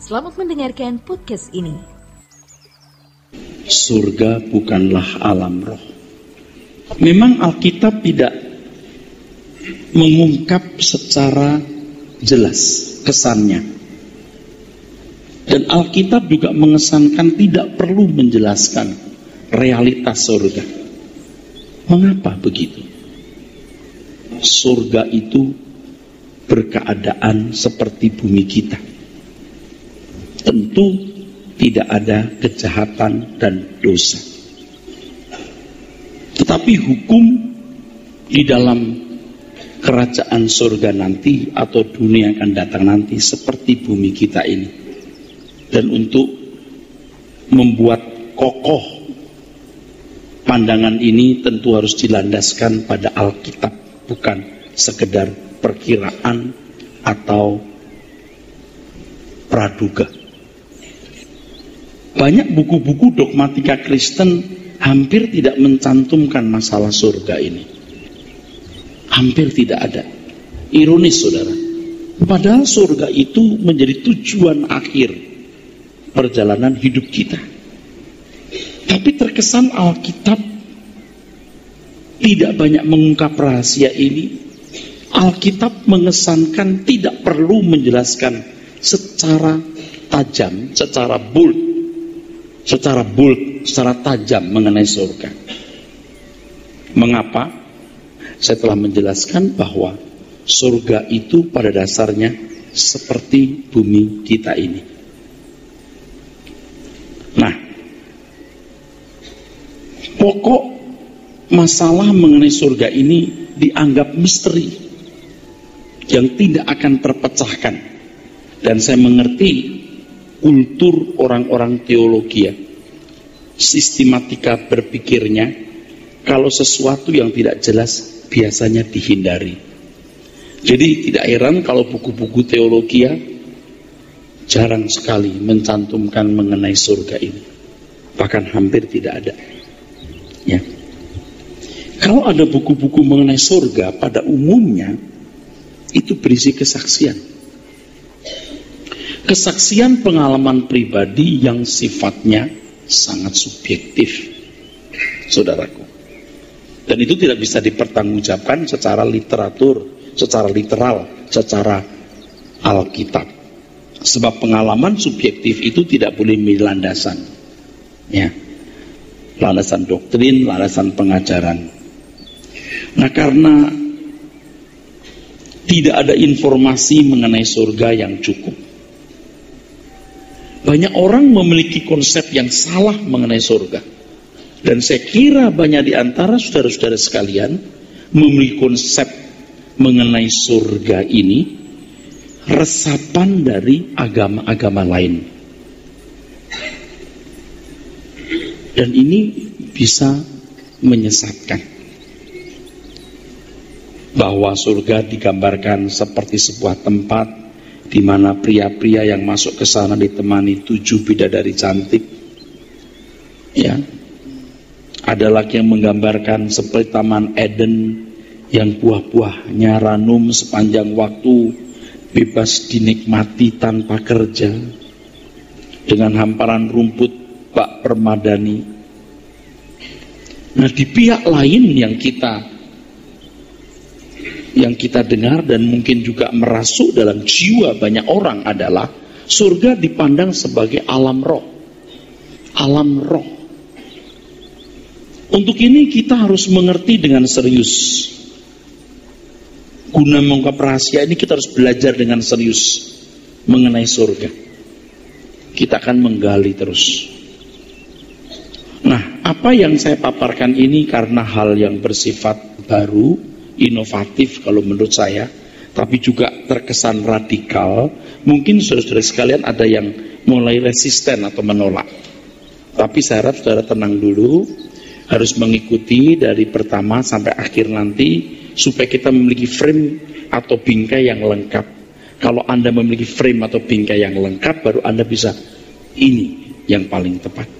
Selamat mendengarkan podcast ini. Surga bukanlah alam roh. Memang Alkitab tidak mengungkap secara jelas kesannya. Dan Alkitab juga mengesankan tidak perlu menjelaskan realitas surga. Mengapa begitu? Surga itu berkeadaan seperti bumi kita. Tentu tidak ada kejahatan dan dosa. Tetapi hukum di dalam kerajaan surga nanti atau dunia yang akan datang nanti seperti bumi kita ini. Dan untuk membuat kokoh pandangan ini tentu harus dilandaskan pada Alkitab, bukan sekedar perkiraan atau praduga. Banyak buku-buku dogmatika Kristen hampir tidak mencantumkan masalah surga ini. Hampir tidak ada. Ironis, saudara. Padahal surga itu menjadi tujuan akhir perjalanan hidup kita. Tapi terkesan Alkitab tidak banyak mengungkap rahasia ini. Alkitab mengesankan tidak perlu menjelaskan secara tajam, secara tajam mengenai surga. Mengapa? Saya telah menjelaskan bahwa surga itu pada dasarnya seperti bumi kita ini. Nah, pokok masalah mengenai surga ini dianggap misteri yang tidak akan terpecahkan. Dan saya mengerti kultur orang-orang teologi, sistematika berpikirnya, kalau sesuatu yang tidak jelas biasanya dihindari. Jadi tidak heran kalau buku-buku teologi jarang sekali mencantumkan mengenai surga ini, bahkan hampir tidak ada. Ya. Kalau ada buku-buku mengenai surga, pada umumnya itu berisi kesaksian. Kesaksian pengalaman pribadi yang sifatnya sangat subjektif, saudaraku. Dan itu tidak bisa dipertanggungjawabkan secara literatur, secara literal, secara Alkitab. Sebab pengalaman subjektif itu tidak boleh menjadi landasan. Ya. Landasan doktrin, landasan pengajaran. Nah, karena tidak ada informasi mengenai surga yang cukup, banyak orang memiliki konsep yang salah mengenai surga. Dan saya kira banyak di antara saudara-saudara sekalian memiliki konsep mengenai surga ini resapan dari agama-agama lain. Dan ini bisa menyesatkan. Bahwa surga digambarkan seperti sebuah tempat di mana pria-pria yang masuk ke sana ditemani 7 bidadari cantik. Ya. Ada lagi yang menggambarkan seperti Taman Eden yang buah-buahnya ranum sepanjang waktu, bebas dinikmati tanpa kerja, dengan hamparan rumput bak permadani. Nah, di pihak lain yang kita dengar dan mungkin juga merasuk dalam jiwa banyak orang adalah surga dipandang sebagai alam roh. Alam roh. Untuk ini kita harus mengerti dengan serius. Guna mengungkap rahasia ini kita harus belajar dengan serius mengenai surga. Kita akan menggali terus. Nah, apa yang saya paparkan ini karena hal yang bersifat baru, inovatif kalau menurut saya, tapi juga terkesan radikal. Mungkin saudara-saudara sekalian ada yang mulai resisten atau menolak. Tapi saya harap saudara tenang dulu, harus mengikuti dari pertama sampai akhir nanti, supaya kita memiliki frame atau bingkai yang lengkap. Kalau Anda memiliki frame atau bingkai yang lengkap, baru Anda bisa, ini yang paling tepat.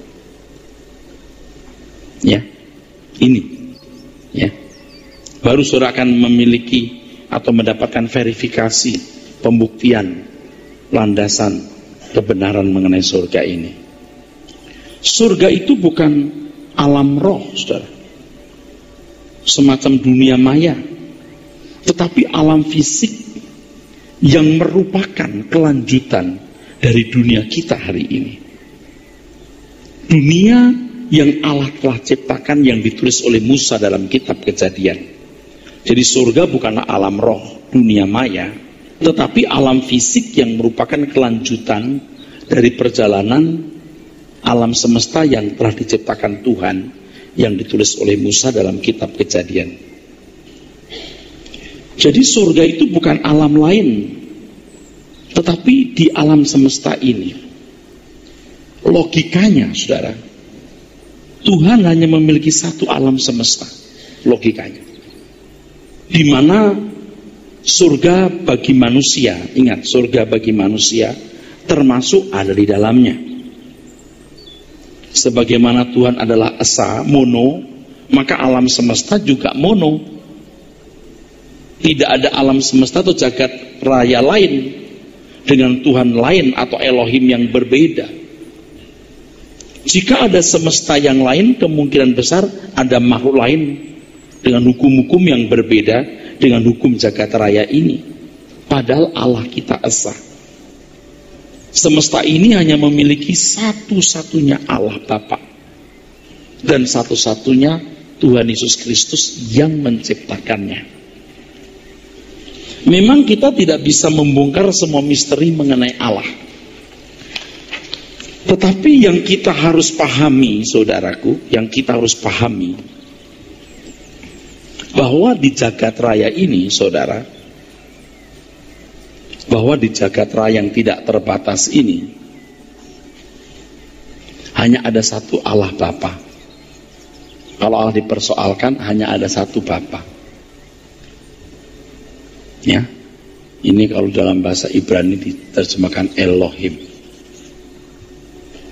Ya, ini. Ya. Baru saudara akan memiliki atau mendapatkan verifikasi, pembuktian, landasan kebenaran mengenai surga ini. Surga itu bukan alam roh, saudara, semacam dunia maya, tetapi alam fisik yang merupakan kelanjutan dari dunia kita hari ini. Dunia yang Allah telah ciptakan, yang ditulis oleh Musa dalam kitab Kejadian. Jadi surga bukanlah alam roh, dunia maya, tetapi alam fisik yang merupakan kelanjutan dari perjalanan alam semesta yang telah diciptakan Tuhan, yang ditulis oleh Musa dalam kitab Kejadian. Jadi surga itu bukan alam lain, tetapi di alam semesta ini. Logikanya, saudara, Tuhan hanya memiliki satu alam semesta, logikanya, di mana surga bagi manusia, ingat, surga bagi manusia termasuk ada di dalamnya. Sebagaimana Tuhan adalah esa, mono, maka alam semesta juga mono. Tidak ada alam semesta atau jagat raya lain dengan Tuhan lain atau Elohim yang berbeda. Jika ada semesta yang lain, kemungkinan besar ada makhluk lain dengan hukum-hukum yang berbeda dengan hukum jagat raya ini. Padahal Allah kita esa. Semesta ini hanya memiliki satu-satunya Allah Bapa dan satu-satunya Tuhan Yesus Kristus yang menciptakannya. Memang kita tidak bisa membongkar semua misteri mengenai Allah, tetapi yang kita harus pahami, saudaraku, yang kita harus pahami, bahwa di jagat raya ini, saudara, bahwa di jagat raya yang tidak terbatas ini, hanya ada satu Allah Bapa. Kalau Allah dipersoalkan, hanya ada satu Bapa. Ya, ini kalau dalam bahasa Ibrani diterjemahkan Elohim,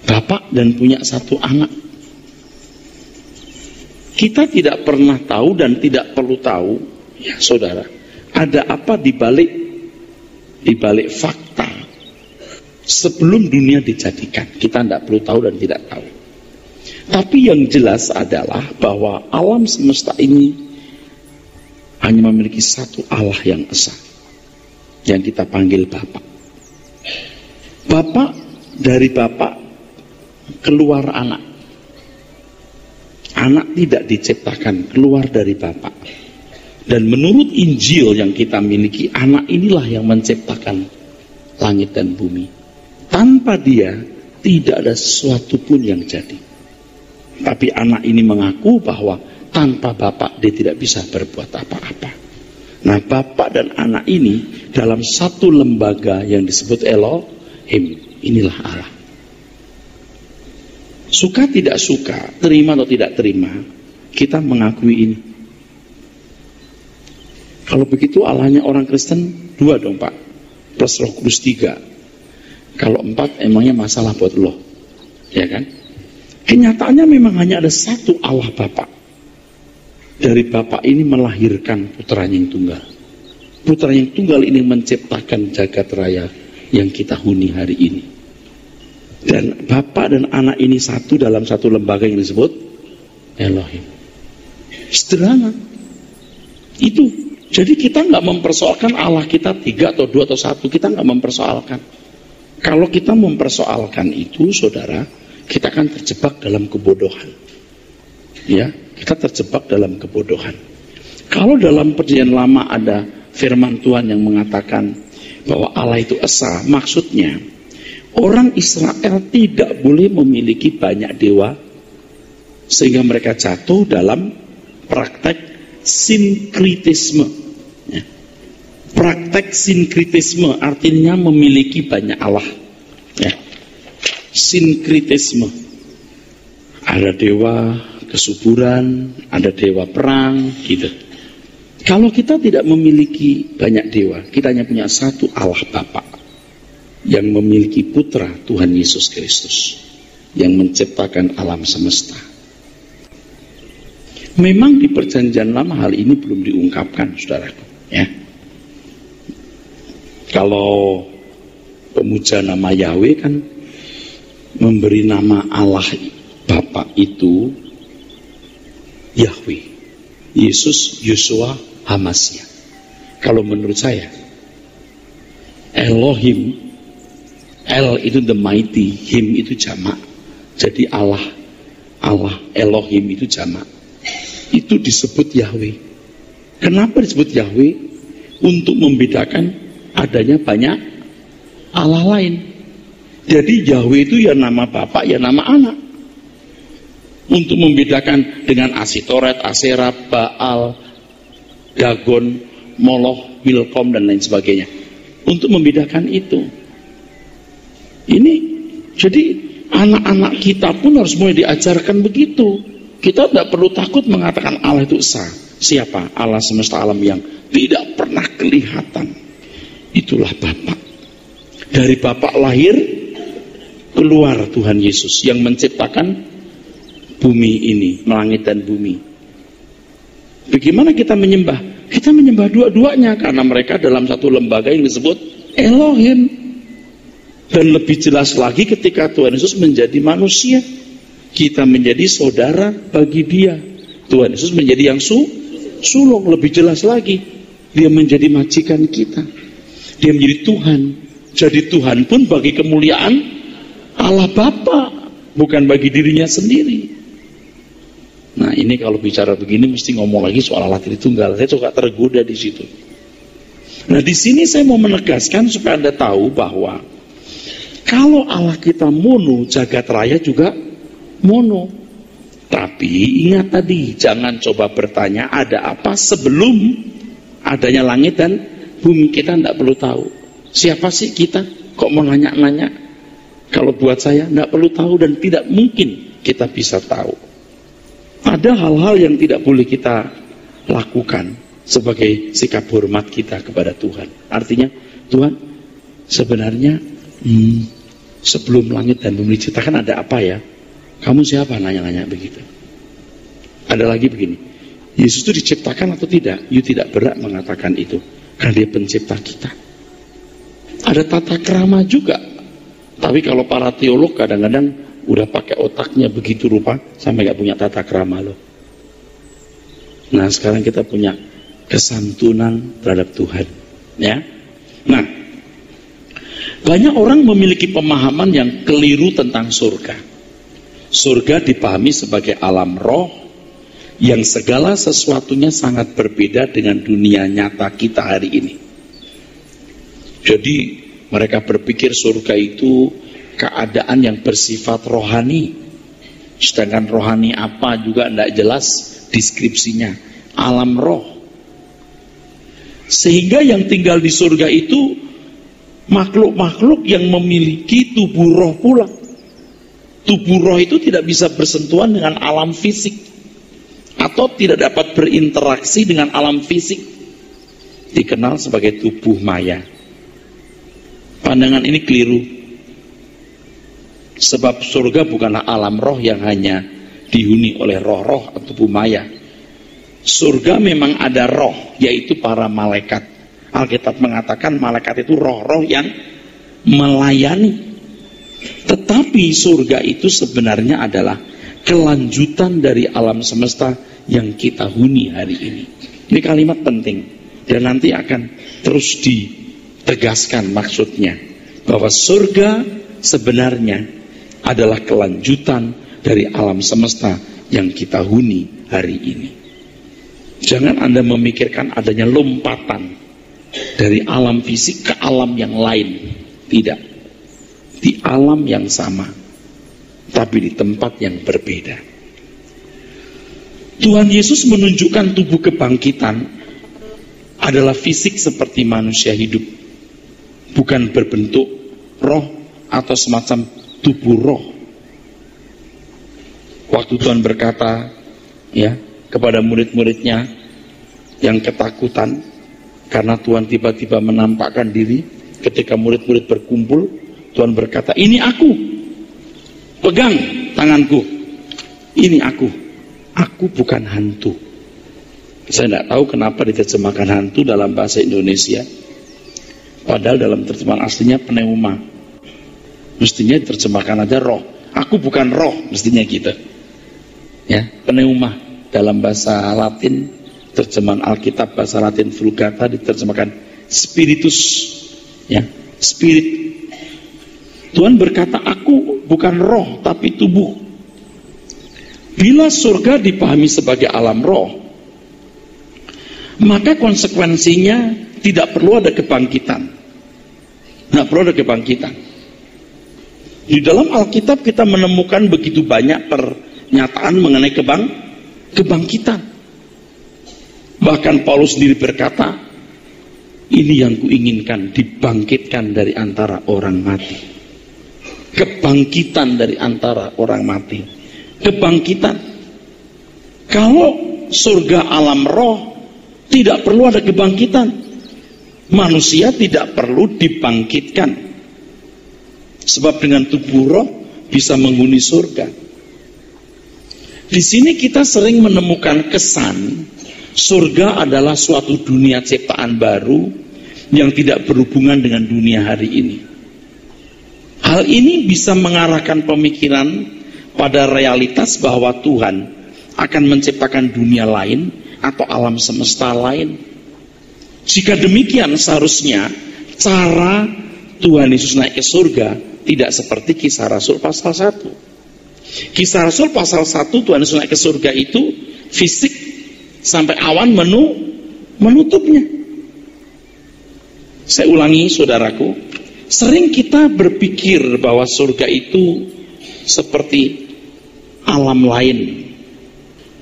Bapak dan punya satu anak. Kita tidak pernah tahu dan tidak perlu tahu, ya saudara, ada apa di balik fakta sebelum dunia dijadikan. Kita tidak perlu tahu dan tidak tahu. Tapi yang jelas adalah bahwa alam semesta ini hanya memiliki satu Allah yang esa, yang kita panggil Bapa. Bapa, dari Bapa keluar anak. Anak tidak diciptakan, keluar dari Bapa. Dan menurut Injil yang kita miliki, anak inilah yang menciptakan langit dan bumi. Tanpa dia, tidak ada sesuatu pun yang jadi. Tapi anak ini mengaku bahwa tanpa Bapa dia tidak bisa berbuat apa-apa. Nah, Bapa dan anak ini dalam satu lembaga yang disebut Elohim, inilah Allah. Suka tidak suka, terima atau tidak terima, kita mengakui ini. Kalau begitu Allahnya orang Kristen 2 dong Pak, plus Roh Kudus 3. Kalau 4 emangnya masalah buat lo, ya kan? Kenyataannya memang hanya ada satu Allah Bapa. Dari Bapa ini melahirkan putranya yang tunggal. Putra yang tunggal ini menciptakan jagat raya yang kita huni hari ini. Dan Bapa dan anak ini satu dalam satu lembaga yang disebut Elohim. Sederhana. Itu. Jadi kita nggak mempersoalkan Allah kita 3 atau 2 atau 1. Kita nggak mempersoalkan. Kalau kita mempersoalkan itu, saudara, kita akan terjebak dalam kebodohan. Ya, kita terjebak dalam kebodohan. Kalau dalam perjanjian lama ada firman Tuhan yang mengatakan bahwa Allah itu esa, maksudnya orang Israel tidak boleh memiliki banyak dewa sehingga mereka jatuh dalam praktek sinkritisme. Ya. Praktek sinkritisme artinya memiliki banyak Allah. Ya. Sinkritisme. Ada dewa kesuburan, ada dewa perang, gitu. Kalau kita tidak memiliki banyak dewa, kita hanya punya satu Allah Bapa yang memiliki putra Tuhan Yesus Kristus yang menciptakan alam semesta. Memang di perjanjian lama hal ini belum diungkapkan, saudaraku. Ya. Kalau pemuja nama Yahweh kan memberi nama Allah Bapa itu Yahweh, Yesus, Yosua, Hamasya. Kalau menurut saya Elohim, El itu the mighty, Him itu jamak. Jadi Allah Elohim itu jamak. Itu disebut Yahweh. Kenapa disebut Yahweh? Untuk membedakan adanya banyak Allah lain. Jadi Yahweh itu ya nama Bapak, ya nama anak. Untuk membedakan dengan Asitoret, Asera, Baal, Dagon, Moloch, Milkom, dan lain sebagainya. Untuk membedakan itu. Ini, jadi anak-anak kita pun harus mulai diajarkan begitu. Kita tidak perlu takut mengatakan Allah itu esa. Siapa? Allah semesta alam yang tidak pernah kelihatan. Itulah Bapa. Dari Bapa lahir, keluar Tuhan Yesus yang menciptakan bumi ini, langit dan bumi. Bagaimana kita menyembah? Kita menyembah dua-duanya karena mereka dalam satu lembaga yang disebut Elohim. Dan lebih jelas lagi ketika Tuhan Yesus menjadi manusia, kita menjadi saudara bagi Dia. Tuhan Yesus menjadi yang sulung, lebih jelas lagi. Dia menjadi majikan kita. Dia menjadi Tuhan. Jadi Tuhan pun bagi kemuliaan Allah Bapa, bukan bagi dirinya sendiri. Nah, ini kalau bicara begini mesti ngomong lagi soal Allah Tritunggal. Saya suka tergoda di situ. Nah, di sini saya mau menegaskan supaya Anda tahu bahwa kalau Allah kita mono, jagat raya juga mono. Tapi ingat tadi, jangan coba bertanya ada apa sebelum adanya langit dan bumi. Kita tidak perlu tahu. Siapa sih kita? Kok mau nanya-nanya? Kalau buat saya tidak perlu tahu dan tidak mungkin kita bisa tahu. Ada hal-hal yang tidak boleh kita lakukan sebagai sikap hormat kita kepada Tuhan. Artinya, Tuhan sebenarnya sebelum langit dan bumi diciptakan ada apa ya? Kamu siapa nanya-nanya begitu? Ada lagi begini, Yesus itu diciptakan atau tidak? You tidak berhak mengatakan itu, karena Dia pencipta kita. Ada tata krama juga. Tapi kalau para teolog kadang-kadang udah pakai otaknya begitu rupa sampai gak punya tata krama loh. Nah, sekarang kita punya kesantunan terhadap Tuhan, ya. Nah, banyak orang memiliki pemahaman yang keliru tentang surga. Surga dipahami sebagai alam roh yang segala sesuatunya sangat berbeda dengan dunia nyata kita hari ini. Jadi mereka berpikir surga itu keadaan yang bersifat rohani. Sedangkan rohani apa juga tidak jelas deskripsinya. Alam roh. Sehingga yang tinggal di surga itu makhluk-makhluk yang memiliki tubuh roh pula. Tubuh roh itu tidak bisa bersentuhan dengan alam fisik atau tidak dapat berinteraksi dengan alam fisik. Dikenal sebagai tubuh maya. Pandangan ini keliru. Sebab surga bukanlah alam roh yang hanya dihuni oleh roh-roh atau tubuh maya. Surga memang ada roh, yaitu para malaikat. Alkitab mengatakan malaikat itu roh-roh yang melayani. Tetapi surga itu sebenarnya adalah kelanjutan dari alam semesta yang kita huni hari ini. Ini kalimat penting dan nanti akan terus ditegaskan maksudnya. Bahwa surga sebenarnya adalah kelanjutan dari alam semesta yang kita huni hari ini. Jangan Anda memikirkan adanya lompatan dari alam fisik ke alam yang lain. Tidak. Di alam yang sama, tapi di tempat yang berbeda. Tuhan Yesus menunjukkan tubuh kebangkitan adalah fisik seperti manusia hidup, bukan berbentuk roh atau semacam tubuh roh. Waktu Tuhan berkata ya kepada murid-muridnya yang ketakutan karena Tuhan tiba-tiba menampakkan diri ketika murid-murid berkumpul, Tuhan berkata, ini aku, pegang tanganku, ini aku bukan hantu. Saya tidak tahu kenapa diterjemahkan hantu dalam bahasa Indonesia. Padahal dalam terjemahan aslinya pneuma. Mestinya diterjemahkan aja roh. Aku bukan roh, mestinya gitu. Ya, pneuma dalam bahasa Latin, terjemahan Alkitab bahasa Latin Vulgata diterjemahkan spiritus. Ya, spirit. Tuhan berkata, aku bukan roh tapi tubuh. Bila surga dipahami sebagai alam roh, maka konsekuensinya tidak perlu ada kebangkitan. Nggak perlu ada kebangkitan. Di dalam Alkitab kita menemukan begitu banyak pernyataan mengenai kebangkitan. Bahkan Paulus sendiri berkata, ini yang kuinginkan, dibangkitkan dari antara orang mati. Kebangkitan dari antara orang mati. Kebangkitan. Kalau surga alam roh, tidak perlu ada kebangkitan. Manusia tidak perlu dibangkitkan. Sebab dengan tubuh roh bisa menghuni surga. Di sini kita sering menemukan kesan surga adalah suatu dunia ciptaan baru yang tidak berhubungan dengan dunia hari ini. Hal ini bisa mengarahkan pemikiran pada realitas bahwa Tuhan akan menciptakan dunia lain atau alam semesta lain. Jika demikian, seharusnya cara Tuhan Yesus naik ke surga tidak seperti Kisah Rasul pasal 1. Kisah Rasul pasal 1, Tuhan Yesus naik ke surga itu fisik sampai awan menutupnya. Saya ulangi saudaraku, sering kita berpikir bahwa surga itu seperti alam lain,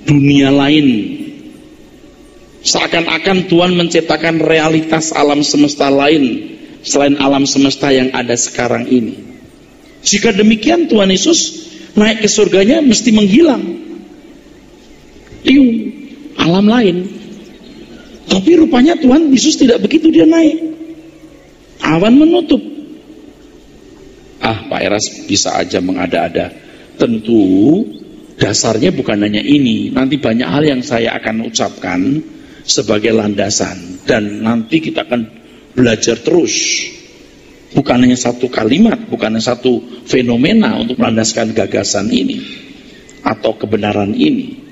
dunia lain. Seakan-akan Tuhan menciptakan realitas alam semesta lain selain alam semesta yang ada sekarang ini. Jika demikian, Tuhan Yesus naik ke surganya mesti menghilang. Alam lain. Tapi rupanya Tuhan Yesus tidak begitu, dia naik. Awan menutup. Pak Eras bisa aja mengada-ada. Tentu dasarnya bukan hanya ini. Nanti banyak hal yang saya akan ucapkan sebagai landasan, dan nanti kita akan belajar terus. Bukan hanya satu kalimat, bukan hanya satu fenomena untuk melandaskan gagasan ini atau kebenaran ini.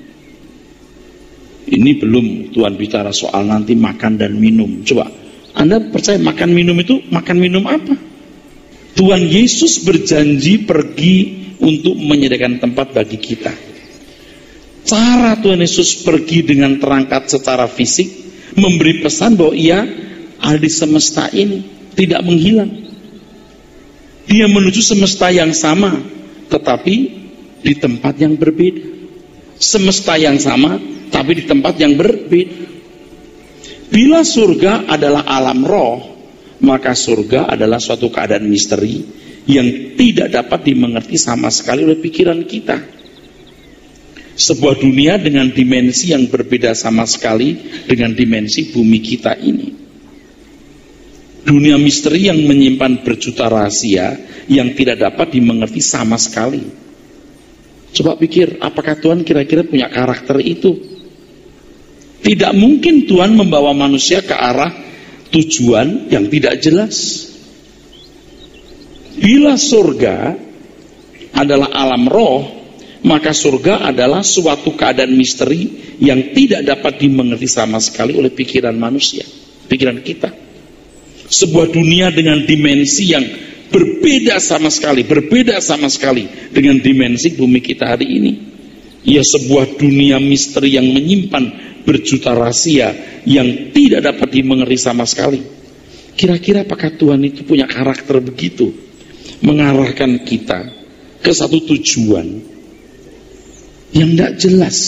Ini belum Tuhan bicara soal nanti makan dan minum. Coba, Anda percaya makan minum itu makan minum apa? Tuhan Yesus berjanji pergi untuk menyediakan tempat bagi kita. Cara Tuhan Yesus pergi dengan terangkat secara fisik, memberi pesan bahwa ia ada di semesta ini, tidak menghilang. Dia menuju semesta yang sama, tetapi di tempat yang berbeda. Semesta yang sama, tapi di tempat yang berbeda. Bila surga adalah alam roh, maka surga adalah suatu keadaan misteri yang tidak dapat dimengerti sama sekali oleh pikiran kita. Sebuah dunia dengan dimensi yang berbeda sama sekali dengan dimensi bumi kita ini. Dunia misteri yang menyimpan berjuta rahasia yang tidak dapat dimengerti sama sekali. Coba pikir, apakah Tuhan kira-kira punya karakter itu? Tidak mungkin Tuhan membawa manusia ke arah tujuan yang tidak jelas. Bila surga adalah alam roh, maka surga adalah suatu keadaan misteri yang tidak dapat dimengerti sama sekali oleh pikiran manusia, pikiran kita. Sebuah dunia dengan dimensi yang berbeda sama sekali dengan dimensi bumi kita hari ini. Ya, sebuah dunia misteri yang menyimpan berjuta rahasia yang tidak dapat dimengerti sama sekali. Kira-kira apakah Tuhan itu punya karakter begitu, mengarahkan kita ke satu tujuan yang tidak jelas?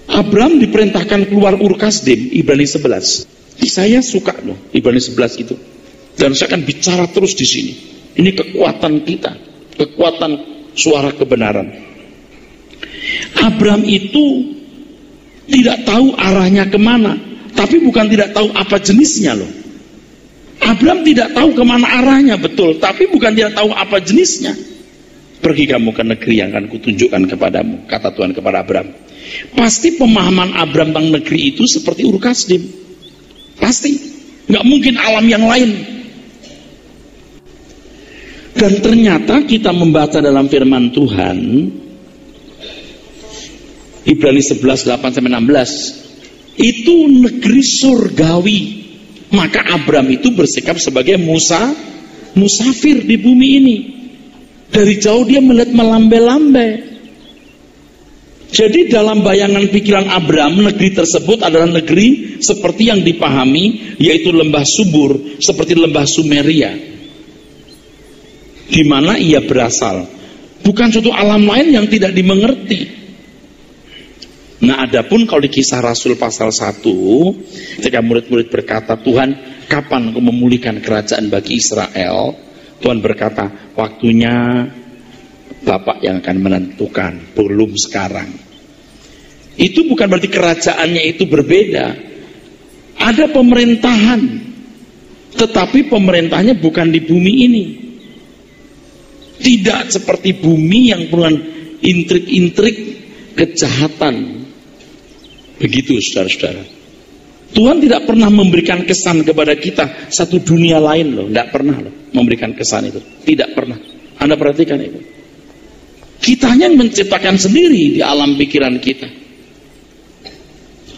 Abraham diperintahkan keluar Ur Kasdim, Ibrani 11. Saya suka loh Ibrani 11 itu. Dan saya akan bicara terus di sini. Ini kekuatan kita, kekuatan suara kebenaran. Abraham itu tidak tahu arahnya kemana, tapi bukan tidak tahu apa jenisnya loh. Abraham tidak tahu kemana arahnya, betul, tapi bukan tidak tahu apa jenisnya. Pergi kamu ke negeri yang akan kutunjukkan kepadamu, kata Tuhan kepada Abraham. Pasti pemahaman Abraham tentang negeri itu seperti Ur Kasdim. Pasti. Nggak mungkin alam yang lain. Dan ternyata kita membaca dalam firman Tuhan, Ibrani 11:8-16, itu negeri surgawi. Maka Abram itu bersikap sebagai musafir di bumi ini. Dari jauh dia melihat melambai-lambai. Jadi dalam bayangan pikiran Abram, negeri tersebut adalah negeri seperti yang dipahami, yaitu lembah subur, seperti lembah Sumeria, di mana ia berasal. Bukan suatu alam lain yang tidak dimengerti. Nah, adapun kalau di Kisah Rasul pasal 1, ketika murid-murid berkata, Tuhan, kapan Engkau memulihkan kerajaan bagi Israel? Tuhan berkata, waktunya Bapak yang akan menentukan, belum sekarang. Itu bukan berarti kerajaannya itu berbeda. Ada pemerintahan, tetapi pemerintahnya bukan di bumi ini. Tidak seperti bumi yang penuh intrik-intrik kejahatan. Begitu saudara-saudara. Tuhan tidak pernah memberikan kesan kepada kita satu dunia lain loh. Tidak pernah loh memberikan kesan itu. Tidak pernah. Anda perhatikan itu. Kitanya yang menciptakan sendiri di alam pikiran kita.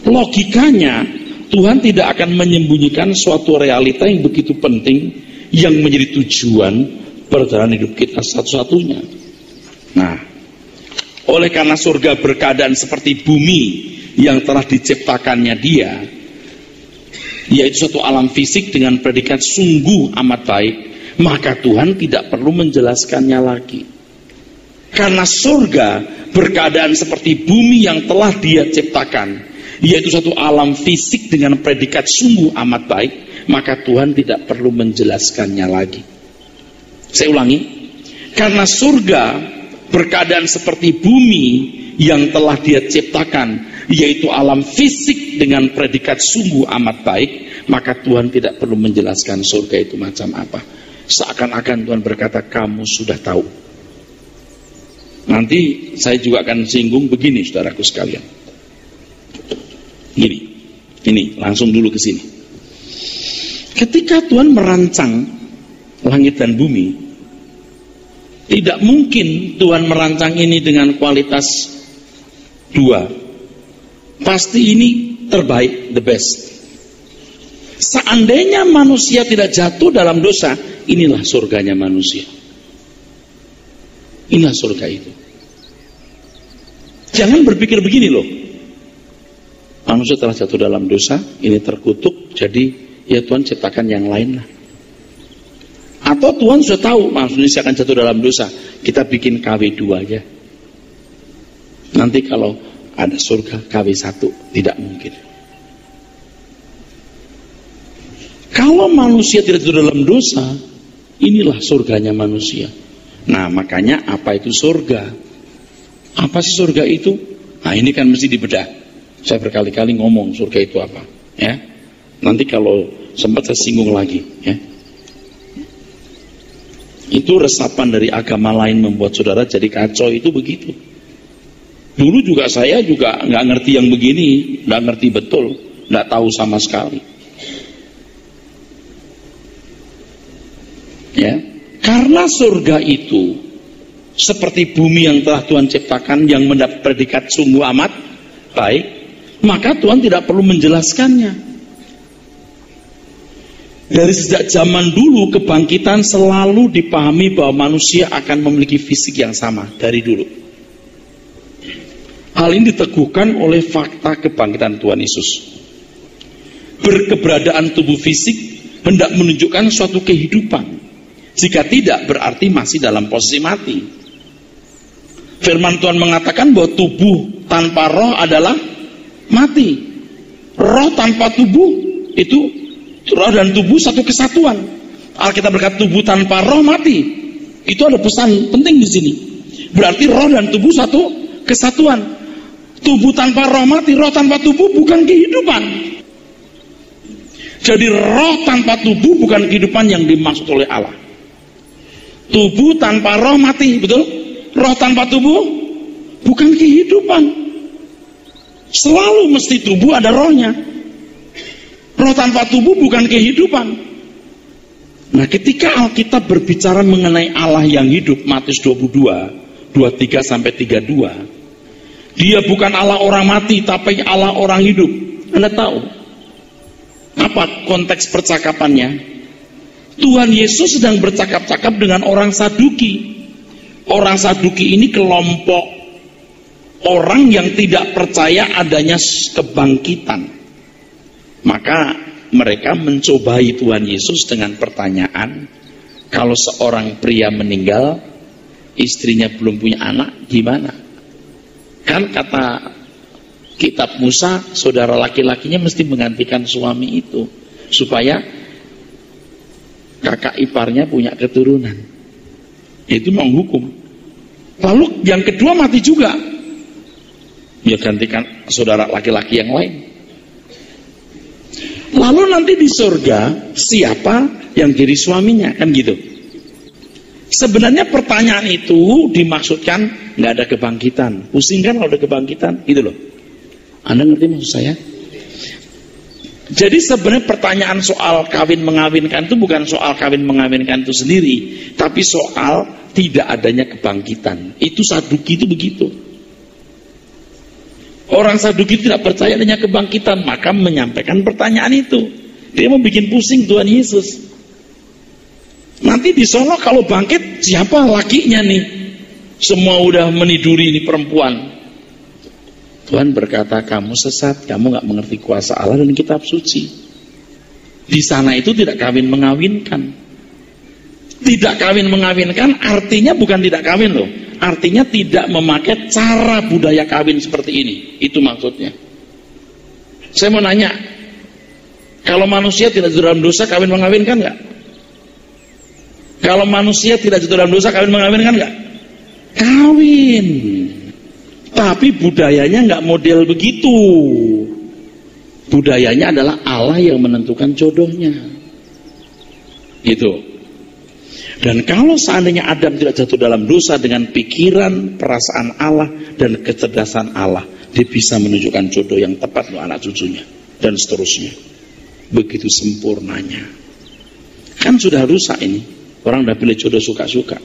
Logikanya, Tuhan tidak akan menyembunyikan suatu realita yang begitu penting, yang menjadi tujuan perjalanan hidup kita satu-satunya. Nah, oleh karena surga berkeadaan seperti bumi yang telah diciptakannya Dia, yaitu suatu alam fisik dengan predikat sungguh amat baik, maka Tuhan tidak perlu menjelaskannya lagi. Karena surga berkeadaan seperti bumi yang telah Dia ciptakan, yaitu satu alam fisik dengan predikat sungguh amat baik, maka Tuhan tidak perlu menjelaskannya lagi. Saya ulangi, karena surga berkeadaan seperti bumi yang telah Dia ciptakan, yaitu alam fisik dengan predikat sungguh amat baik, maka Tuhan tidak perlu menjelaskan surga itu macam apa. Seakan-akan Tuhan berkata, kamu sudah tahu. Nanti saya juga akan singgung begini, saudaraku sekalian. Ini langsung dulu ke sini. Ketika Tuhan merancang langit dan bumi, tidak mungkin Tuhan merancang ini dengan kualitas 2. Pasti ini terbaik, the best. Seandainya manusia tidak jatuh dalam dosa, inilah surganya manusia. Inilah surga itu. Jangan berpikir begini loh. Manusia telah jatuh dalam dosa, ini terkutuk, jadi ya Tuhan ciptakan yang lain lah. Atau Tuhan sudah tahu manusia akan jatuh dalam dosa, kita bikin KW2 aja. Nanti kalau ada surga KW1, tidak mungkin. Kalau manusia tidak jatuh dalam dosa, inilah surganya manusia. Nah, makanya apa itu surga? Apa sih surga itu? Nah, ini kan mesti dibedah. Saya berkali-kali ngomong surga itu apa, ya. Nanti kalau sempat saya singgung lagi, ya. Itu resapan dari agama lain membuat saudara jadi kacau, itu begitu. Dulu juga saya juga nggak ngerti yang begini, nggak ngerti betul, nggak tahu sama sekali. Ya. Karena surga itu seperti bumi yang telah Tuhan ciptakan, yang mendapat predikat sungguh amat baik, maka Tuhan tidak perlu menjelaskannya. Dari sejak zaman dulu, kebangkitan selalu dipahami bahwa manusia akan memiliki fisik yang sama dari dulu. Hal ini diteguhkan oleh fakta kebangkitan Tuhan Yesus. Berkeberadaan tubuh fisik hendak menunjukkan suatu kehidupan. Jika tidak, berarti masih dalam posisi mati. Firman Tuhan mengatakan bahwa tubuh tanpa roh adalah mati. Roh tanpa tubuh itu, roh dan tubuh satu kesatuan. Alkitab berkata tubuh tanpa roh mati. Itu ada pesan penting di sini. Berarti roh dan tubuh satu kesatuan. Tubuh tanpa roh mati, roh tanpa tubuh bukan kehidupan. Jadi roh tanpa tubuh bukan kehidupan yang dimaksud oleh Allah. Tubuh tanpa roh mati, betul? Roh tanpa tubuh bukan kehidupan. Selalu mesti tubuh ada rohnya. Roh tanpa tubuh bukan kehidupan. Nah, ketika Alkitab berbicara mengenai Allah yang hidup, Matius 22, 23 sampai 32, dia bukan Allah orang mati, tapi Allah orang hidup. Anda tahu apa konteks percakapannya? Tuhan Yesus sedang bercakap-cakap dengan orang Saduki. Orang Saduki ini kelompok orang yang tidak percaya adanya kebangkitan. Maka mereka mencobai Tuhan Yesus dengan pertanyaan, kalau seorang pria meninggal, istrinya belum punya anak, gimana? Kan kata kitab Musa, saudara laki-lakinya mesti menggantikan suami itu, supaya kakak iparnya punya keturunan. Itu menghukum. Lalu yang kedua mati juga, ya gantikan saudara laki-laki yang lain. Lalu nanti di surga siapa yang jadi suaminya, kan gitu. Sebenarnya pertanyaan itu dimaksudkan nggak ada kebangkitan. Pusing kan kalau ada kebangkitan, gitu loh. Anda ngerti maksud saya? Jadi sebenarnya pertanyaan soal kawin mengawinkan itu bukan soal kawin mengawinkan itu sendiri, tapi soal tidak adanya kebangkitan. Itu Saduki itu begitu. Orang Saduki tidak percaya adanya kebangkitan, maka menyampaikan pertanyaan itu. Dia mau bikin pusing Tuhan Yesus. Nanti di sono kalau bangkit, siapa lakinya nih? Semua udah meniduri ini perempuan. Tuhan berkata, kamu sesat, kamu gak mengerti kuasa Allah dan kitab suci. Di sana itu tidak kawin mengawinkan. Tidak kawin mengawinkan artinya bukan tidak kawin loh. Artinya tidak memakai cara budaya kawin seperti ini. Itu maksudnya. Saya mau nanya, kalau manusia tidak jatuh dalam dosa, kawin mengawinkan gak? Kalau manusia tidak jatuh dalam dosa, kawin mengawinkan gak? Kawin. Tapi budayanya nggak model begitu. Budayanya adalah Allah yang menentukan jodohnya. Itu. Dan kalau seandainya Adam tidak jatuh dalam dosa dengan pikiran, perasaan Allah dan kecerdasan Allah, dia bisa menunjukkan jodoh yang tepat untuk anak cucunya dan seterusnya. Begitu sempurnanya. Kan sudah rusak ini. Orang udah pilih jodoh suka-suka.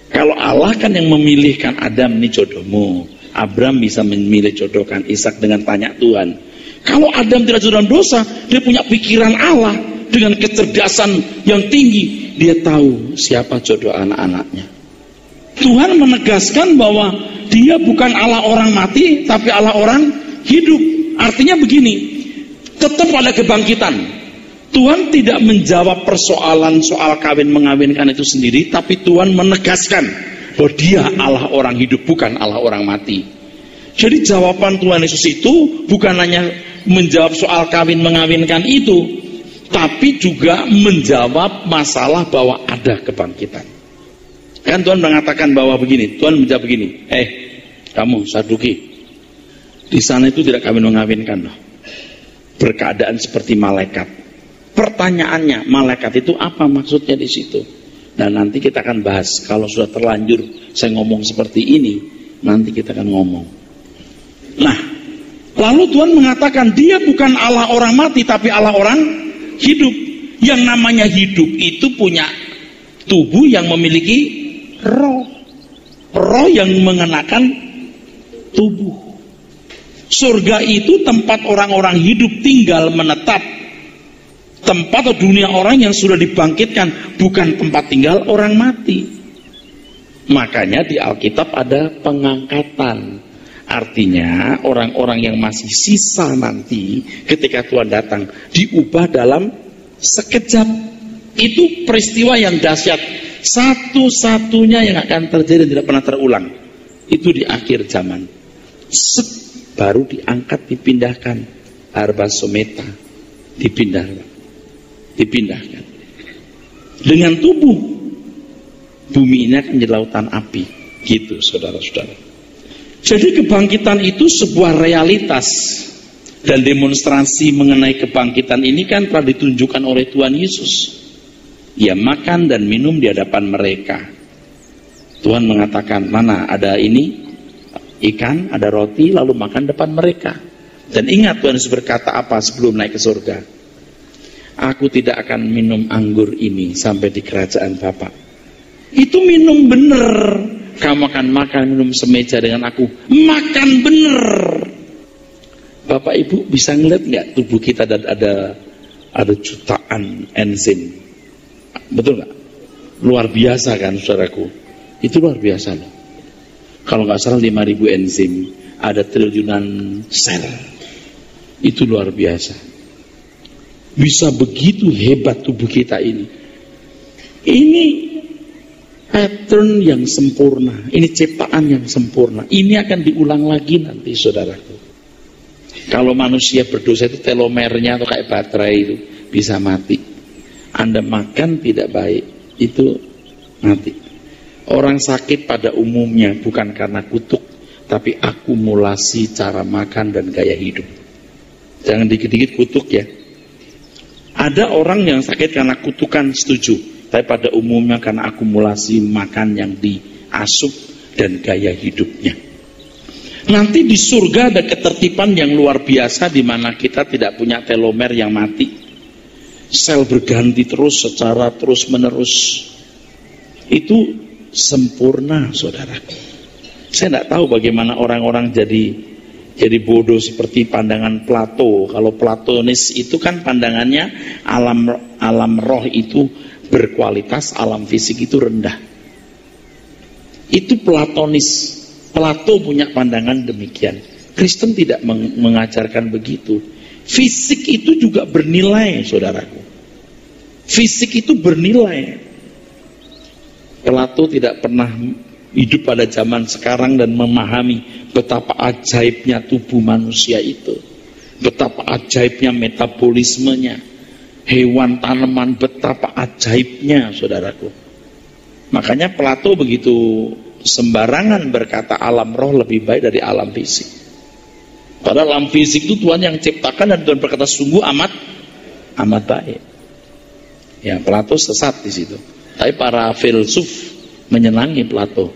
Kalau Allah kan yang memilihkan Adam, ini jodohmu. Abraham bisa memilih jodohkan Ishak dengan tanya Tuhan. Kalau Adam tidak jatuh dalam dosa, dia punya pikiran Allah dengan kecerdasan yang tinggi. Dia tahu siapa jodoh anak-anaknya. Tuhan menegaskan bahwa dia bukan Allah orang mati, tapi Allah orang hidup. Artinya begini, tetap ada kebangkitan. Tuhan tidak menjawab persoalan soal kawin mengawinkan itu sendiri, tapi Tuhan menegaskan bahwa dia Allah orang hidup, bukan Allah orang mati. Jadi jawaban Tuhan Yesus itu bukan hanya menjawab soal kawin mengawinkan itu, tapi juga menjawab masalah bahwa ada kebangkitan. Kan Tuhan mengatakan bahwa begini, Tuhan menjawab begini, kamu Saduki, di sana itu tidak kawin mengawinkan loh. Berkeadaan seperti malaikat. Pertanyaannya, malaikat itu apa maksudnya di situ? Dan nanti kita akan bahas. Kalau sudah terlanjur saya ngomong seperti ini, nanti kita akan ngomong. Nah, lalu Tuhan mengatakan dia bukan Allah orang mati, tapi Allah orang hidup. Yang namanya hidup itu punya tubuh yang memiliki roh. Roh yang mengenakan tubuh. Surga itu tempat orang-orang hidup tinggal menetap. Tempat atau dunia orang yang sudah dibangkitkan, bukan tempat tinggal orang mati. Makanya di Alkitab ada pengangkatan. Artinya orang-orang yang masih sisa nanti ketika Tuhan datang diubah dalam sekejap. Itu peristiwa yang dahsyat, satu-satunya yang akan terjadi dan tidak pernah terulang. Itu di akhir zaman. Baru diangkat, dipindahkan. Arba someta dipindahkan. Dengan tubuh bumi ini akan menjadi lautan api, gitu saudara-saudara. Jadi kebangkitan itu sebuah realitas, dan demonstrasi mengenai kebangkitan ini kan telah ditunjukkan oleh Tuhan Yesus. Ia makan dan minum di hadapan mereka. Tuhan mengatakan, mana ada ini ikan, ada roti, lalu makan depan mereka. Dan ingat Tuhan Yesus berkata apa sebelum naik ke surga? Aku tidak akan minum anggur ini sampai di kerajaan Bapa. Itu minum bener. Kamu akan makan minum semeja dengan aku. Makan bener. Bapak Ibu bisa ngeliat nggak tubuh kita dan ada jutaan enzim. Betul nggak? Luar biasa kan saudaraku. Itu luar biasa loh. Kalau nggak salah 5.000 enzim. Ada triliunan sel. Itu luar biasa. Bisa begitu hebat tubuh kita ini. Ini pattern yang sempurna. Ini ciptaan yang sempurna. Ini akan diulang lagi nanti saudaraku. Kalau manusia berdosa itu telomernya atau kayak baterai itu bisa mati. Anda makan tidak baik, itu mati. Orang sakit pada umumnya bukan karena kutuk, tapi akumulasi cara makan dan gaya hidup. Jangan dikit-dikit kutuk ya. Ada orang yang sakit karena kutukan, setuju. Tapi pada umumnya karena akumulasi makan yang diasup dan gaya hidupnya. Nanti di surga ada ketertiban yang luar biasa di mana kita tidak punya telomer yang mati. Sel berganti terus secara terus menerus. Itu sempurna saudara. Saya tidak tahu bagaimana orang-orang jadi bodoh seperti pandangan Plato. Kalau Platonis itu kan pandangannya alam roh itu berkualitas, alam fisik itu rendah. Itu Platonis. Plato punya pandangan demikian. Kristen tidak mengajarkan begitu. Fisik itu juga bernilai, saudaraku. Fisik itu bernilai. Plato tidak pernah hidup pada zaman sekarang dan memahami betapa ajaibnya tubuh manusia itu. Betapa ajaibnya metabolismenya. Hewan, tanaman, betapa ajaibnya, saudaraku. Makanya Plato begitu sembarangan berkata alam roh lebih baik dari alam fisik. Padahal alam fisik itu Tuhan yang ciptakan dan Tuhan berkata sungguh amat baik. Ya, Plato sesat di situ. Tapi para filsuf menyenangi Plato.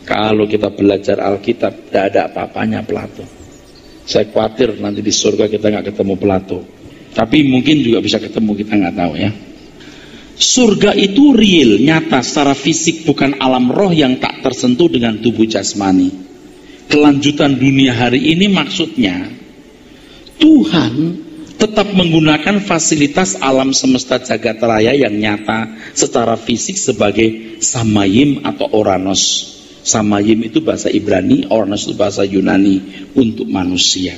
Kalau kita belajar Alkitab, tidak ada apa-apanya Plato. Saya khawatir nanti di surga kita nggak ketemu Plato. Tapi mungkin juga bisa ketemu, kita nggak tahu ya. Surga itu real, nyata secara fisik, bukan alam roh yang tak tersentuh dengan tubuh jasmani. Kelanjutan dunia hari ini maksudnya Tuhan tetap menggunakan fasilitas alam semesta jagat raya yang nyata secara fisik sebagai samayim atau oranos. Samayim itu bahasa Ibrani, oranos itu bahasa Yunani untuk manusia.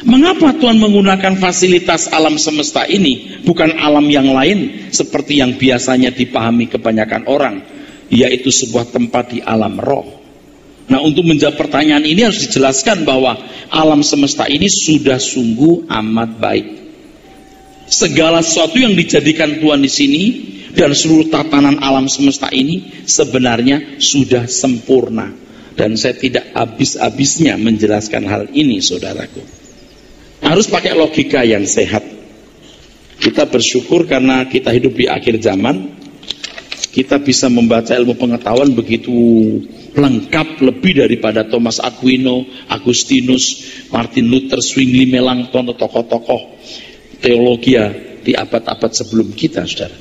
Mengapa Tuhan menggunakan fasilitas alam semesta ini, bukan alam yang lain seperti yang biasanya dipahami kebanyakan orang, yaitu sebuah tempat di alam roh? Nah, untuk menjawab pertanyaan ini harus dijelaskan bahwa alam semesta ini sudah sungguh amat baik. Segala sesuatu yang dijadikan Tuhan di sini dan seluruh tatanan alam semesta ini sebenarnya sudah sempurna. Dan saya tidak habis-habisnya menjelaskan hal ini, saudaraku. Harus pakai logika yang sehat. Kita bersyukur karena kita hidup di akhir zaman. Kita bisa membaca ilmu pengetahuan begitu lengkap, lebih daripada Thomas Aquino, Agustinus, Martin Luther, Zwingli, Melanchthon, tokoh-tokoh teologi di abad-abad sebelum kita, saudara.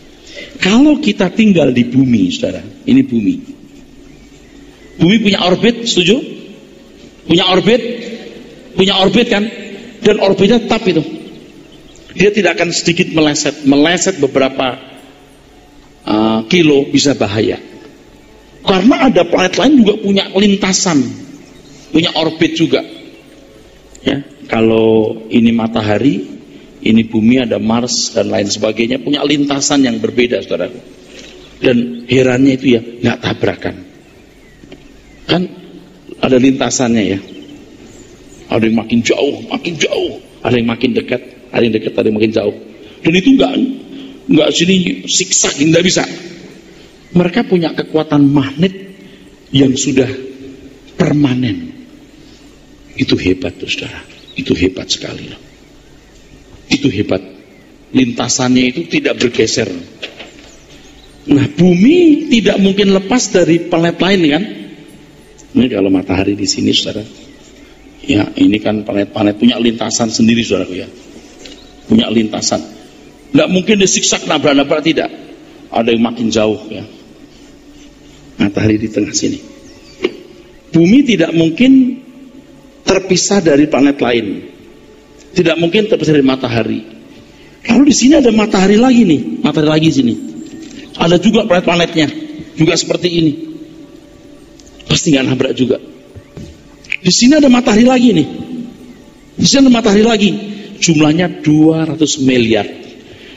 Kalau kita tinggal di bumi, saudara, ini bumi. Bumi punya orbit, setuju? Punya orbit kan? Dan orbitnya tetap itu. Dia tidak akan sedikit meleset beberapa kilo bisa bahaya. Karena ada planet lain juga punya lintasan, punya orbit juga. Ya, kalau ini matahari, ini bumi, ada Mars dan lain sebagainya, punya lintasan yang berbeda, saudaraku. Dan herannya itu ya nggak tabrakan. Kan ada lintasannya ya. Ada yang makin jauh, ada yang makin dekat, ada yang dekat, ada yang makin jauh. Dan itu enggak sini siksak, enggak bisa. Mereka punya kekuatan magnet yang sudah permanen. Itu hebat tuh, saudara. Itu hebat sekali loh. Itu hebat. Lintasannya itu tidak bergeser. Nah, bumi tidak mungkin lepas dari planet lain kan? Ini kalau matahari di sini, saudara. Ya, ini kan planet-planet punya lintasan sendiri, saudaraku ya. Punya lintasan. Nggak mungkin disiksak nabrak-nabrak, tidak. Ada yang makin jauh ya. Matahari di tengah sini. Bumi tidak mungkin terpisah dari planet lain. Tidak mungkin terpisah dari matahari. Lalu di sini ada matahari lagi nih, matahari lagi sini. Ada juga planet-planetnya, juga seperti ini. Pasti nggak nabrak juga. Di sini ada matahari lagi nih. Di sini ada matahari lagi. Jumlahnya 200 miliar.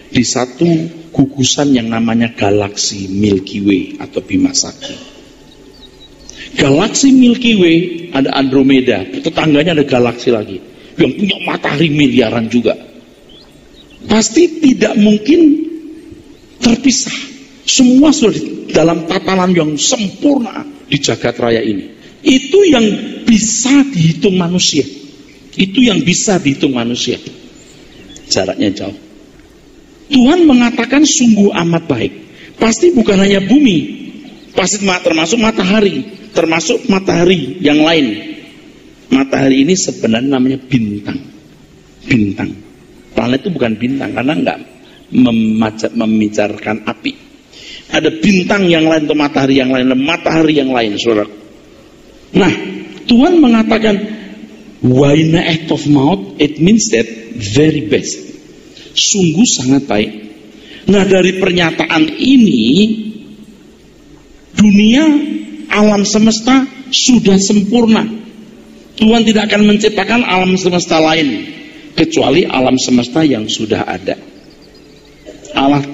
Di satu gugusan yang namanya galaksi Milky Way atau Bima Sakti. Galaksi Milky Way ada Andromeda, tetangganya ada galaksi lagi yang punya matahari miliaran juga. Pasti tidak mungkin terpisah. Semua sudah dalam tatanan yang sempurna di jagat raya ini. Itu yang bisa dihitung manusia. Itu yang bisa dihitung manusia. Jaraknya jauh. Tuhan mengatakan sungguh amat baik. Pasti bukan hanya bumi, pasti termasuk matahari, termasuk matahari yang lain. Matahari ini sebenarnya namanya bintang. Bintang. Planet itu bukan bintang karena enggak memancarkan api. Ada bintang yang lain atau matahari yang lain, matahari yang lain, saudara. Nah, Tuhan mengatakan waina act of mouth, it means that very best. Sungguh sangat baik. Nah, dari pernyataan ini dunia alam semesta sudah sempurna. Tuhan tidak akan menciptakan alam semesta lain kecuali alam semesta yang sudah ada. Allah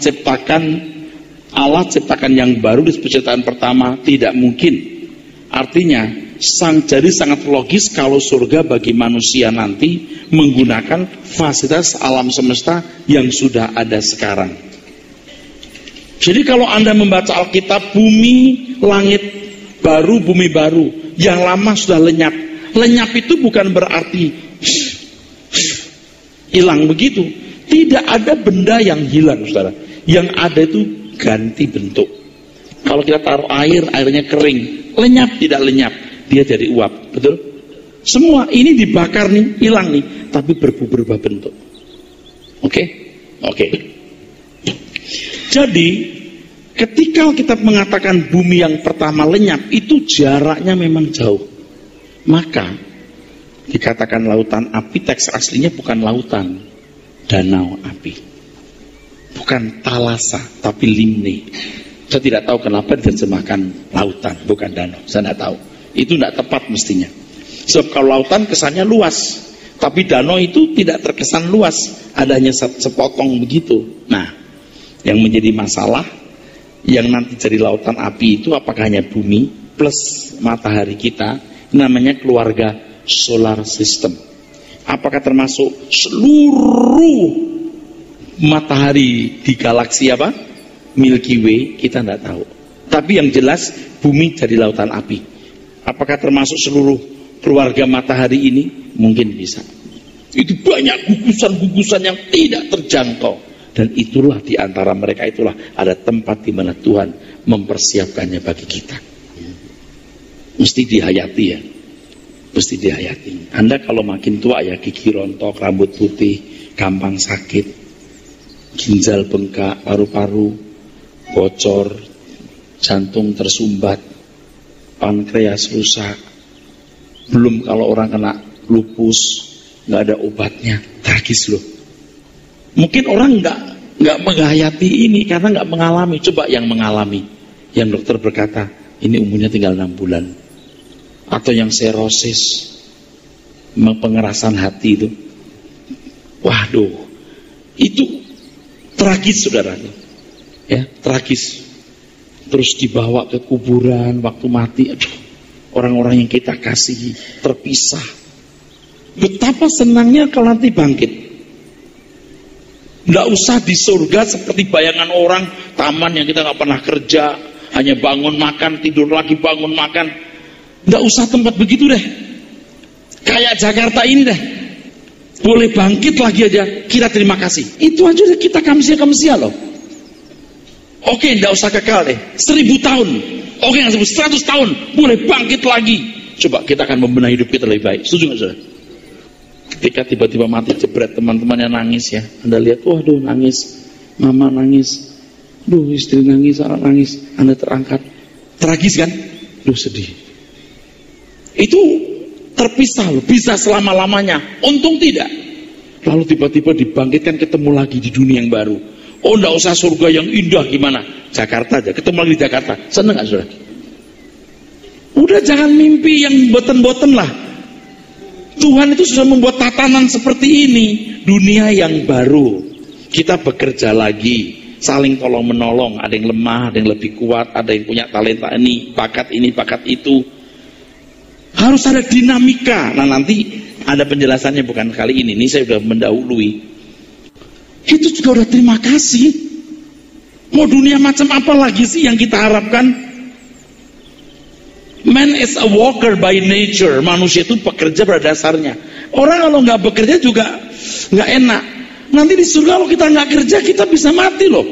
ciptakan yang baru di penciptaan pertama tidak mungkin. Artinya jadi sangat logis kalau surga bagi manusia nanti menggunakan fasilitas alam semesta yang sudah ada sekarang. Jadi kalau Anda membaca Alkitab, bumi, langit baru, bumi baru, yang lama sudah lenyap. Lenyap itu bukan berarti hilang begitu. Tidak ada benda yang hilang, saudara. Yang ada itu ganti bentuk. Kalau kita taruh air, airnya kering, lenyap tidak lenyap, dia jadi uap, betul? Semua ini dibakar nih, hilang nih, tapi berubah bentuk. Oke? Jadi ketika kita mengatakan bumi yang pertama lenyap, itu jaraknya memang jauh. Maka dikatakan lautan api, teks aslinya bukan lautan, danau api. Bukan talasa, tapi limne. Saya tidak tahu kenapa diterjemahkan lautan, bukan danau. Saya tidak tahu. Itu tidak tepat mestinya. Sebab kalau lautan kesannya luas, tapi danau itu tidak terkesan luas, adanya sepotong begitu. Nah, yang menjadi masalah, yang nanti jadi lautan api itu apakah hanya bumi plus matahari kita, namanya keluarga solar system. Apakah termasuk seluruh matahari di galaksi apa? Milky Way, kita tidak tahu. Tapi yang jelas bumi jadi lautan api. Apakah termasuk seluruh keluarga matahari ini? Mungkin bisa. Itu banyak gugusan-gugusan yang tidak terjangkau. Dan itulah di antara mereka itulah ada tempat di mana Tuhan mempersiapkannya bagi kita. Mesti dihayati ya. Mesti dihayati. Anda kalau makin tua ya, gigi rontok, rambut putih, gampang sakit, ginjal bengkak, paru-paru bocor, jantung tersumbat, pankreas rusak. Belum kalau orang kena lupus, nggak ada obatnya, tragis loh. Mungkin orang nggak menghayati ini karena nggak mengalami. Coba yang mengalami, yang dokter berkata ini umurnya tinggal 6 bulan, atau yang serosis, pengerasan hati itu, waduh, itu tragis saudara. Ya, tragis. Terus dibawa ke kuburan waktu mati, aduh, orang-orang yang kita kasihi terpisah. Betapa senangnya kalau nanti bangkit. Nggak usah di surga seperti bayangan orang, taman yang kita nggak pernah kerja, hanya bangun makan, tidur lagi, bangun makan. Nggak usah tempat begitu deh. Kayak Jakarta ini deh. Boleh bangkit lagi aja, kita terima kasih. Itu aja kita kamsia loh. Oke, enggak usah kekal deh. 1000 tahun. Oke, 100 tahun. Boleh bangkit lagi. Coba kita akan membenahi hidup kita lebih baik. Setuju nggak saudara? Ketika tiba-tiba mati jebret, teman-temannya nangis ya. Anda lihat, waduh nangis, mama nangis, duh istri nangis, anak nangis, Anda terangkat. Tragis kan? Duh sedih. Itu terpisah loh, bisa selama-lamanya. Untung tidak. Lalu tiba-tiba dibangkitkan, ketemu lagi di dunia yang baru. Oh enggak usah surga yang indah gimana, Jakarta aja, ketemu lagi di Jakarta. Seneng gak saudara? Udah jangan mimpi yang boten-boten lah. Tuhan itu sudah membuat tatanan seperti ini. Dunia yang baru. Kita bekerja lagi, saling tolong menolong. Ada yang lemah, ada yang lebih kuat, ada yang punya talenta ini, bakat itu. Harus ada dinamika. Nah nanti ada penjelasannya, bukan kali ini saya sudah mendahului. Itu juga udah terima kasih. Mau dunia macam apa lagi sih yang kita harapkan? Man is a worker by nature. Manusia itu pekerja pada dasarnya. Orang kalau nggak bekerja juga nggak enak. Nanti di surga kalau kita nggak kerja, kita bisa mati loh.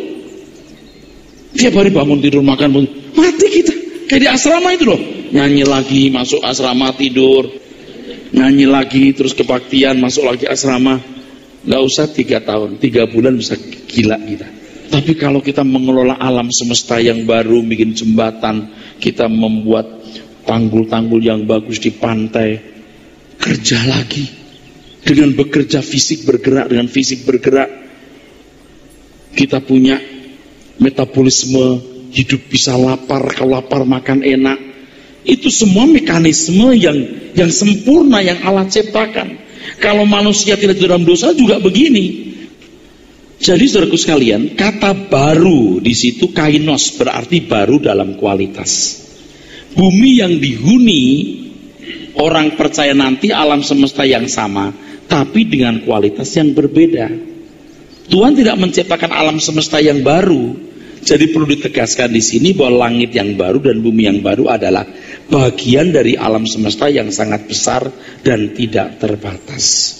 Tiap hari bangun tidur makan mati kita. Kayak di asrama itu loh. Nyanyi lagi, masuk asrama tidur. Nyanyi lagi, terus kebaktian, masuk lagi asrama. Nggak usah 3 tahun, 3 bulan bisa gila kita. Tapi kalau kita mengelola alam semesta yang baru, bikin jembatan, kita membuat tanggul-tanggul yang bagus di pantai, kerja lagi. Dengan bekerja fisik bergerak, kita punya metabolisme hidup, bisa lapar, kalau lapar makan enak. Itu semua mekanisme yang sempurna yang Allah ciptakan. Kalau manusia tidak dalam dosa juga begini. Jadi saudaraku sekalian, kata baru di situ kainos, berarti baru dalam kualitas. Bumi yang dihuni, orang percaya nanti alam semesta yang sama, tapi dengan kualitas yang berbeda. Tuhan tidak menciptakan alam semesta yang baru. Jadi perlu ditegaskan di sini bahwa langit yang baru dan bumi yang baru adalah bagian dari alam semesta yang sangat besar dan tidak terbatas.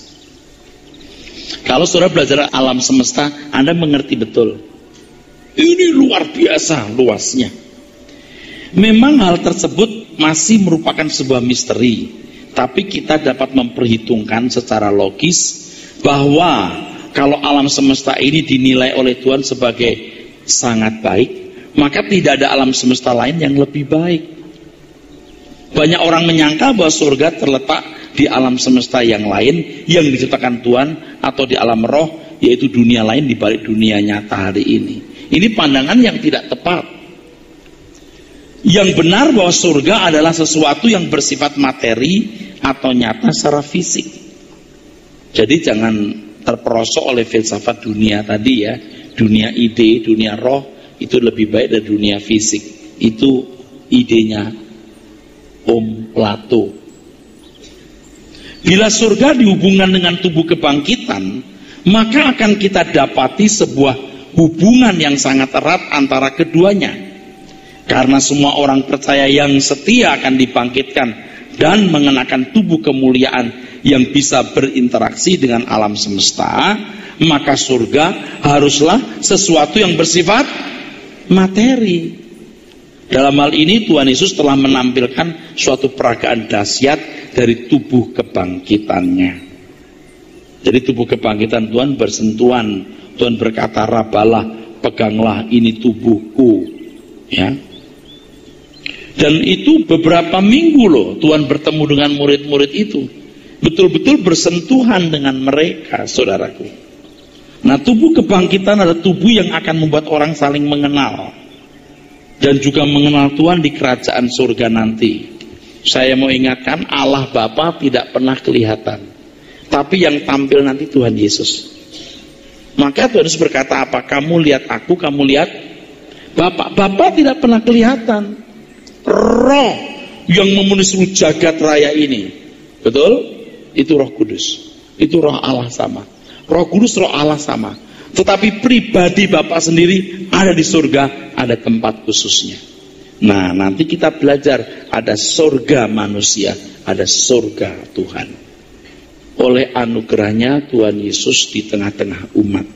Kalau saudara belajar alam semesta, Anda mengerti betul. Ini luar biasa luasnya. Memang hal tersebut masih merupakan sebuah misteri, tapi kita dapat memperhitungkan secara logis bahwa kalau alam semesta ini dinilai oleh Tuhan sebagai sangat baik, maka tidak ada alam semesta lain yang lebih baik. Banyak orang menyangka bahwa surga terletak di alam semesta yang lain yang diciptakan Tuhan, atau di alam roh, yaitu dunia lain di balik dunia nyata hari ini. Ini pandangan yang tidak tepat. Yang benar bahwa surga adalah sesuatu yang bersifat materi atau nyata secara fisik. Jadi jangan terperosok oleh filsafat dunia tadi ya. Dunia ide, dunia roh itu lebih baik dari dunia fisik. Itu idenya Om Plato. Bila surga dihubungkan dengan tubuh kebangkitan, maka akan kita dapati sebuah hubungan yang sangat erat antara keduanya. Karena semua orang percaya yang setia akan dibangkitkan dan mengenakan tubuh kemuliaan yang bisa berinteraksi dengan alam semesta, maka surga haruslah sesuatu yang bersifat materi. Dalam hal ini Tuhan Yesus telah menampilkan suatu peragaan dahsyat dari tubuh kebangkitannya. Jadi tubuh kebangkitan Tuhan bersentuhan. Tuhan berkata, rabalah, peganglah, ini tubuhku. Ya. Dan itu beberapa minggu loh Tuhan bertemu dengan murid-murid itu. Betul-betul bersentuhan dengan mereka, saudaraku. Nah, tubuh kebangkitan adalah tubuh yang akan membuat orang saling mengenal dan juga mengenal Tuhan di kerajaan surga nanti. Saya mau ingatkan, Allah Bapa tidak pernah kelihatan, tapi yang tampil nanti Tuhan Yesus. Maka Tuhan Yesus berkata apa? Kamu lihat aku, kamu lihat Bapa. Bapa tidak pernah kelihatan. Roh yang memenuhi seluruh jagat raya ini, betul? Itu Roh Kudus. Itu Roh Allah sama. Roh Kudus, Roh Allah sama. Tetapi pribadi Bapa sendiri ada di surga, ada tempat khususnya. Nah, nanti kita belajar ada surga manusia, ada surga Tuhan. Oleh anugerahnya Tuhan Yesus di tengah-tengah umat.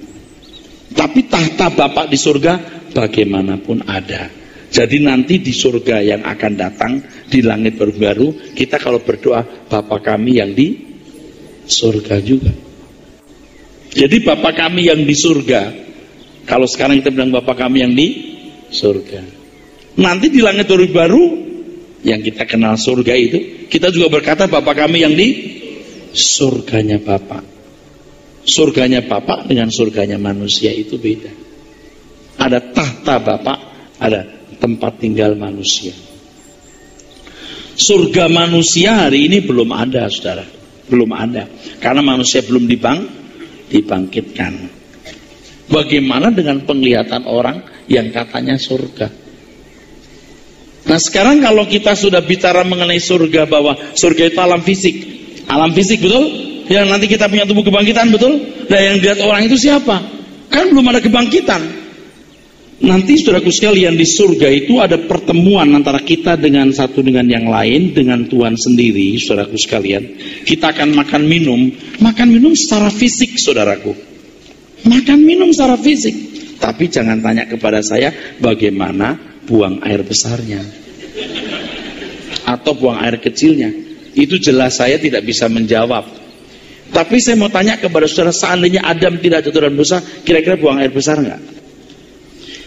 Tapi tahta Bapa di surga bagaimanapun ada. Jadi nanti di surga yang akan datang, di langit baru, kita kalau berdoa, Bapa kami yang di surga juga. Jadi Bapa kami yang di surga, kalau sekarang kita bilang Bapa kami yang di surga. Nanti di langit baru, yang kita kenal surga itu, kita juga berkata Bapa kami yang di surganya Bapa. Surganya Bapa dengan surganya manusia itu beda. Ada tahta Bapa, ada tempat tinggal manusia. Surga manusia hari ini belum ada, saudara. Belum ada. Karena manusia belum dibangkitkan. Bagaimana dengan penglihatan orang yang katanya surga? Nah sekarang kalau kita sudah bicara mengenai surga, bahwa surga itu alam fisik. Alam fisik, betul? Yang nanti kita punya tubuh kebangkitan, betul? Dan yang dilihat orang itu siapa? Kan belum ada kebangkitan. Nanti saudaraku sekalian, di surga itu ada pertemuan antara kita dengan satu dengan yang lain, dengan Tuhan sendiri, saudaraku sekalian. Kita akan makan minum secara fisik, saudaraku. Makan minum secara fisik. Tapi jangan tanya kepada saya bagaimana buang air besarnya atau buang air kecilnya. Itu jelas saya tidak bisa menjawab. Tapi saya mau tanya kepada saudara, seandainya Adam tidak jatuh dalam dosa, kira-kira buang air besar enggak?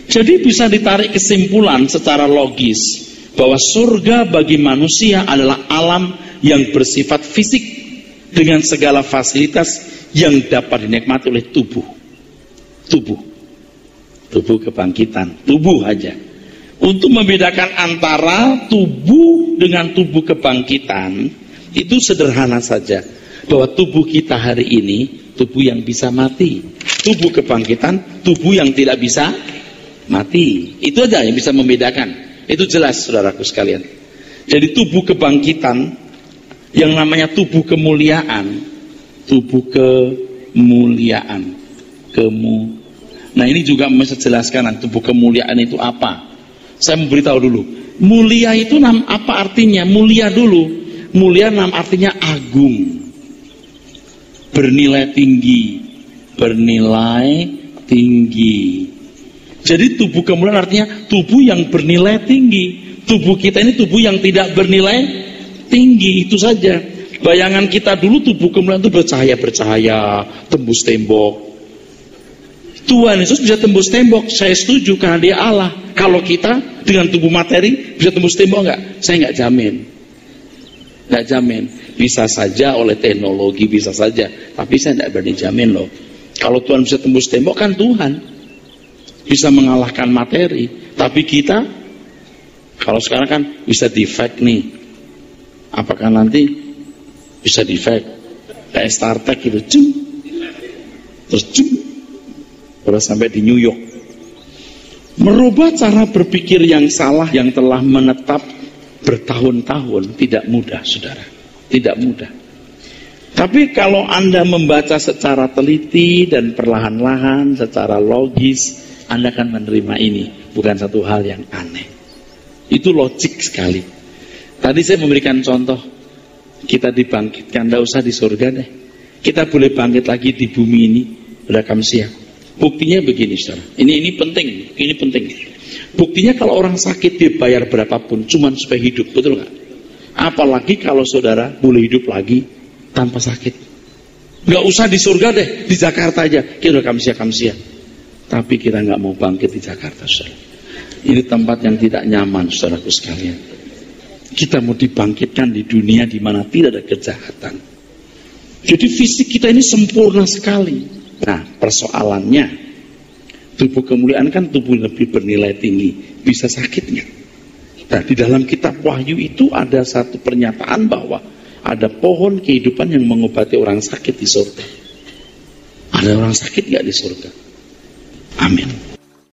Jadi bisa ditarik kesimpulan secara logis bahwa surga bagi manusia adalah alam yang bersifat fisik dengan segala fasilitas yang dapat dinikmati oleh tubuh kebangkitan, tubuh aja. Untuk membedakan antara tubuh dengan tubuh kebangkitan itu sederhana saja, bahwa tubuh kita hari ini tubuh yang bisa mati, tubuh kebangkitan tubuh yang tidak bisa mati. Itu aja yang bisa membedakan. Itu jelas saudaraku sekalian. Jadi tubuh kebangkitan yang namanya tubuh kemuliaan. Nah ini juga mesti jelaskan tubuh kemuliaan itu apa. Saya mau beritahu dulu. Mulia itu apa artinya? Mulia dulu. Mulia artinya agung. Bernilai tinggi. Jadi tubuh kemuliaan artinya tubuh yang bernilai tinggi. Tubuh kita ini tubuh yang tidak bernilai tinggi, itu saja. Bayangan kita dulu tubuh kemuliaan itu bercahaya, tembus tembok. Tuhan Yesus bisa tembus tembok, saya setuju karena dia Allah. Kalau kita dengan tubuh materi bisa tembus tembok enggak? Saya enggak jamin. Bisa saja oleh teknologi, bisa saja. Tapi saya enggak berani jamin loh. Kalau Tuhan bisa tembus tembok kan Tuhan bisa mengalahkan materi. Tapi kita kalau sekarang kan bisa defect nih. Apakah nanti bisa defect kayak Star Trek gitu, terus terus sampai di New York. Merubah cara berpikir yang salah yang telah menetap bertahun-tahun tidak mudah, saudara. Tidak mudah. Tapi kalau Anda membaca secara teliti dan perlahan-lahan, secara logis, Anda akan menerima ini. Bukan satu hal yang aneh. Itu logik sekali. Tadi saya memberikan contoh. Kita dibangkitkan, tidak usah di surga deh. Kita boleh bangkit lagi di bumi ini. Udah kamsia. Buktinya begini, saudara. Ini penting. Buktinya kalau orang sakit dia bayar berapapun, cuman supaya hidup, betul nggak? Apalagi kalau saudara boleh hidup lagi tanpa sakit. Nggak usah di surga deh, di Jakarta aja. Kita udah kamsia. Tapi kita nggak mau bangkit di Jakarta, saudara. Ini tempat yang tidak nyaman, saudaraku sekalian. Kita mau dibangkitkan di dunia di mana tidak ada kejahatan. Jadi fisik kita ini sempurna sekali. Nah, persoalannya, tubuh kemuliaan kan tubuh lebih bernilai tinggi. Bisa sakit nggak? Nah, di dalam kitab Wahyu itu ada satu pernyataan bahwa ada pohon kehidupan yang mengobati orang sakit di surga. Ada orang sakit nggak di surga? Amin.